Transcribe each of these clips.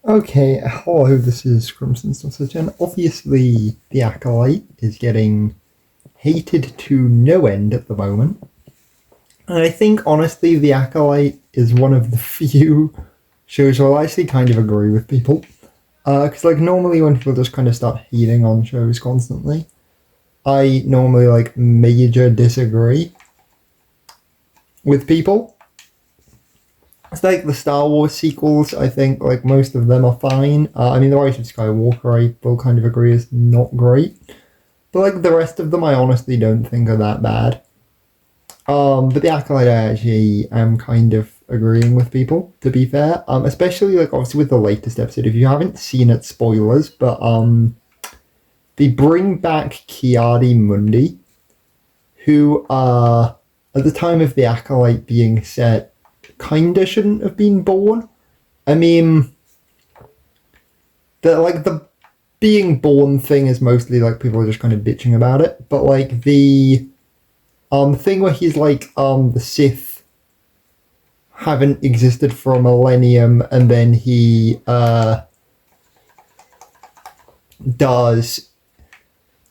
Okay, hello, this is Crimson Sausage, and obviously the Acolyte is getting hated to no end at the moment. And I think, honestly, the Acolyte is one of the few shows where I actually kind of agree with people. Because, normally when people just kind of start hating on shows constantly, I normally, major disagree with people. It's like the Star Wars sequels, I think, most of them are fine. The Rise of Skywalker, I will kind of agree, is not great. But, the rest of them, I honestly don't think are that bad. But the Acolyte, I actually am kind of agreeing with people, to be fair. Especially, obviously with the latest episode. If you haven't seen it, spoilers, but, they bring back Ki-Adi-Mundi, who, at the time of the Acolyte being set, kinda shouldn't have been born. I mean, the being born thing is mostly people are just kind of bitching about it, but the thing where he's the Sith haven't existed for a millennium, and then he does,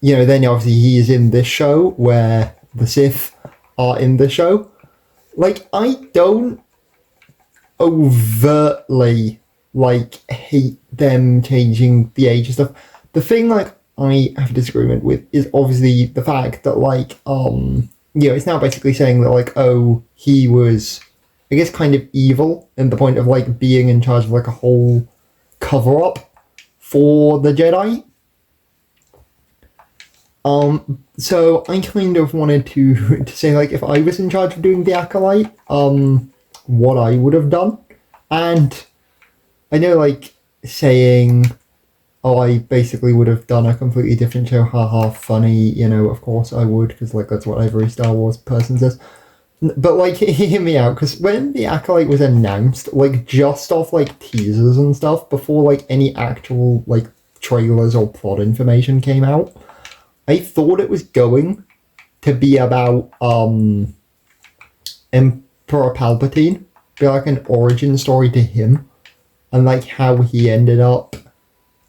then obviously he is in this show where the Sith are in the show. I don't overtly hate them changing the age and stuff. The thing I have a disagreement with is obviously the fact that it's now basically saying that oh, he was, I guess, kind of evil in the point of being in charge of a whole cover up for the Jedi. So I kind of wanted to say if I was in charge of doing the Acolyte, what I would have done. And I know saying, oh, I basically would have done a completely different show, haha, funny, of course I would, because that's what every Star Wars person says. But hear me out, because when the Acolyte was announced, just off teasers and stuff, before any actual trailers or plot information came out, I thought it was going to be about Emperor Palpatine, be an origin story to him, and how he ended up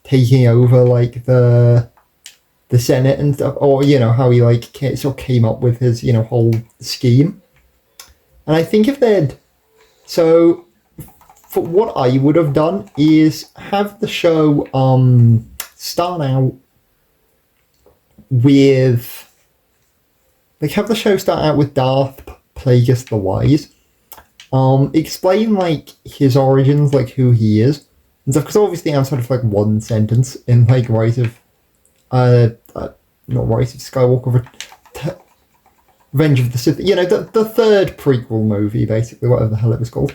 taking over the Senate and stuff, or how he sort of came up with his whole scheme. And I think if they'd so for what I would have done is have the show start out with have the show start out with Darth Plagueis the Wise. Explain his origins, who he is and stuff, because obviously I'm sort of one sentence in Rise of not Rise of Skywalker, Revenge of the Sith, the third prequel movie, basically, whatever the hell it was called.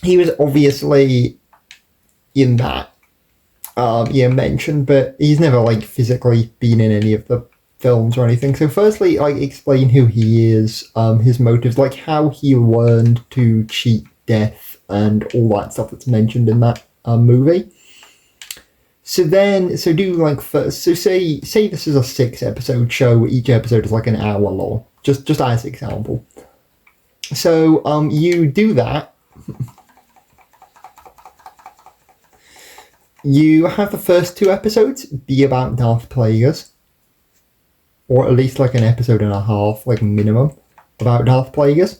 He was obviously in that mentioned, but he's never physically been in any of the films or anything. So firstly, explain who he is, his motives, how he learned to cheat death and all that stuff that's mentioned in that movie. So do first, so say this is a 6-episode show, each episode is an hour long, just as example. So you do that. You have the first 2 episodes be about Darth Plagueis, or at least an episode and a half, minimum, about Darth Plagueis,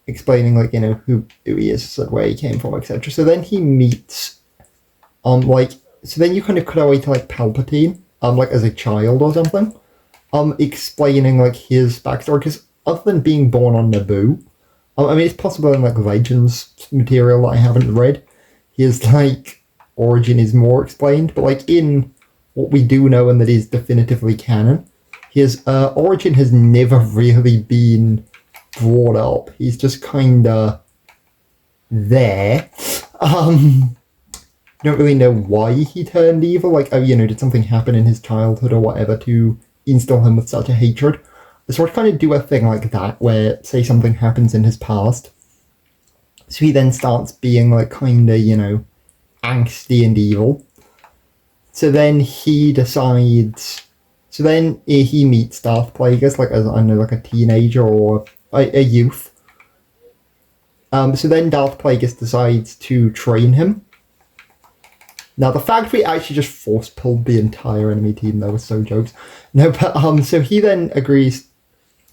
explaining who he is, where he came from, etc. So then he meets, so then you kind of cut away to Palpatine, as a child or something, explaining his backstory, because other than being born on Naboo, it's possible in Legends material that I haven't read, his origin is more explained, but in what we do know and that is definitively canon, his origin has never really been brought up. He's just kinda there. Don't really know why he turned evil, did something happen in his childhood or whatever to instill him with such a hatred? So I kind of do a thing like that, where, say something happens in his past, so he then starts being kinda, angsty and evil. So then he decides, so then he meets Darth Plagueis, as a teenager or a youth. So then Darth Plagueis decides to train him. Now, the fact we actually just force pulled the entire enemy team, though, was so jokes. No, but so he then agrees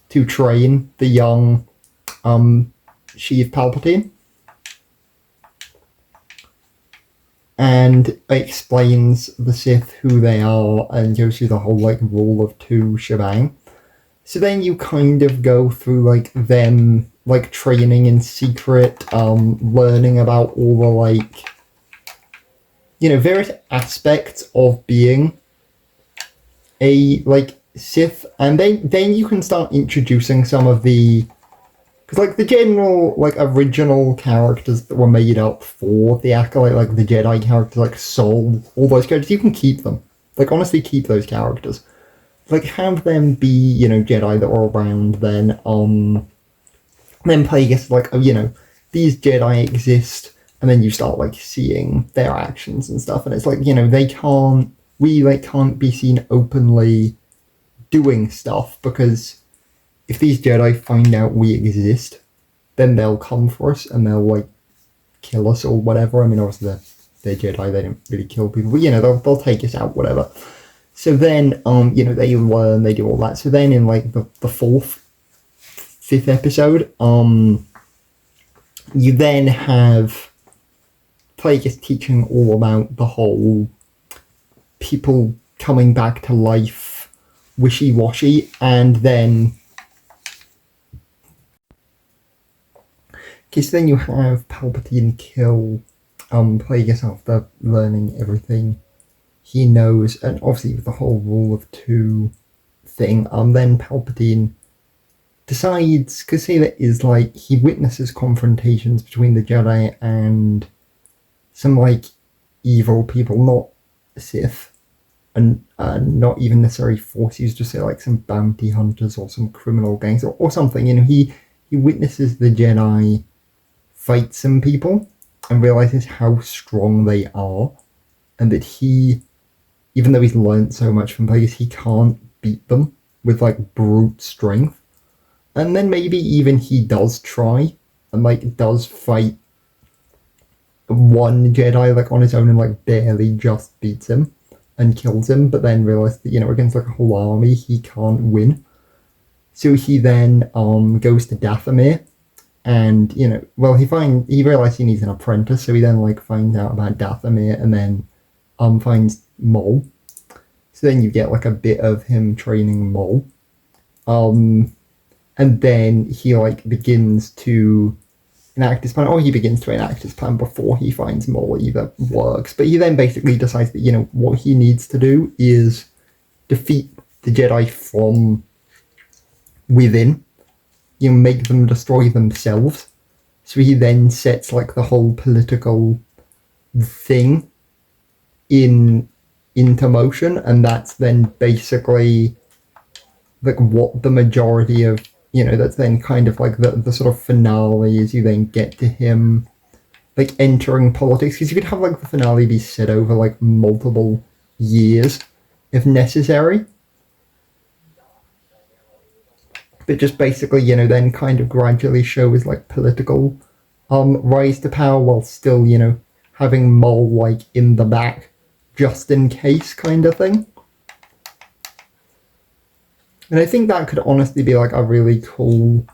to train the young Sheev Palpatine, and explains the Sith who they are and goes through the whole like rule of two shebang. So then you kind of go through like them like training in secret, learning about all the like, you know, various aspects of being a like Sith, and then you can start introducing some of the, because like the general like original characters that were made up for the Acolyte, like the Jedi characters like Sol, all those characters, you can keep them. Like honestly, keep those characters. Like have them be, you know, Jedi that were around then. Then Plagueis like, oh, you know, these Jedi exist, and then you start like seeing their actions and stuff, and it's like, you know, we like can't be seen openly doing stuff, because if these Jedi find out we exist, then they'll come for us and they'll like kill us or whatever. I mean, obviously they're Jedi, they don't really kill people, but you know, they'll take us out, whatever. So then, you know, they learn, they do all that. So then in like the fifth episode, you then have Plagueis teaching all about the whole people coming back to life wishy-washy, and then so then you have Palpatine kill Plagueis after learning everything he knows, and obviously with the whole rule of two thing, then Palpatine decides, because see, that is like, he witnesses confrontations between the Jedi and some like evil people, not Sith, and not even necessarily Forces, just say like some bounty hunters or some criminal gangs or something. You know, he witnesses the Jedi fight some people and realizes how strong they are, and that he, even though he's learned so much from Plagueis, he can't beat them with like brute strength. And then maybe even he does try and like does fight one Jedi like on his own and like barely just beats him and kills him, but then realizes that, you know, against like a whole army he can't win. So he then goes to Dathomir, and, you know, well, he realizes he needs an apprentice, so he then like finds out about Dathomir, and then finds Maul. So then you get like a bit of him training Maul. And then he like begins to enact his plan, or he begins to enact his plan before he finds Maul either works. But he then basically decides that, you know, what he needs to do is defeat the Jedi from within, you know, make them destroy themselves. So he then sets like the whole political thing into motion, and that's then basically like what the majority of, you know, that's then kind of like the sort of finale is you then get to him like entering politics, because you could have like the finale be set over like multiple years if necessary, but just basically, you know, then kind of gradually show his like political rise to power, while still, you know, having Maul like in the back just in case kind of thing. And I think that could honestly be like a really cool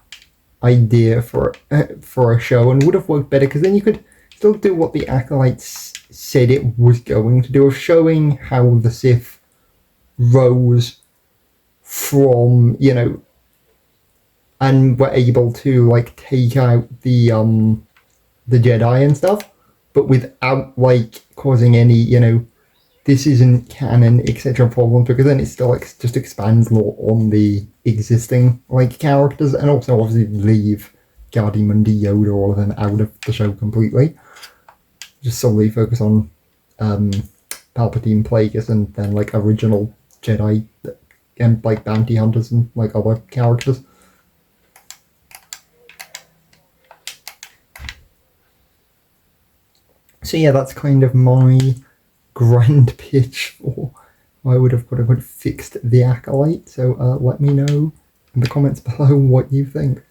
idea for a show, and would have worked better, because then you could still do what the Acolytes said it was going to do, of showing how the Sith rose from, you know, and were able to like take out the Jedi and stuff, but without like causing any, you know, this isn't canon, etc. problems, because then it still like just expands more on the existing like characters, and also obviously leave Gardy-Mundi, Yoda, all of them out of the show completely. Just solely focus on Palpatine, Plagueis, and then like original Jedi and like bounty hunters and like other characters. So yeah, that's kind of my grand pitch for I would have quote unquote fixed the Acolyte. So let me know in the comments below what you think.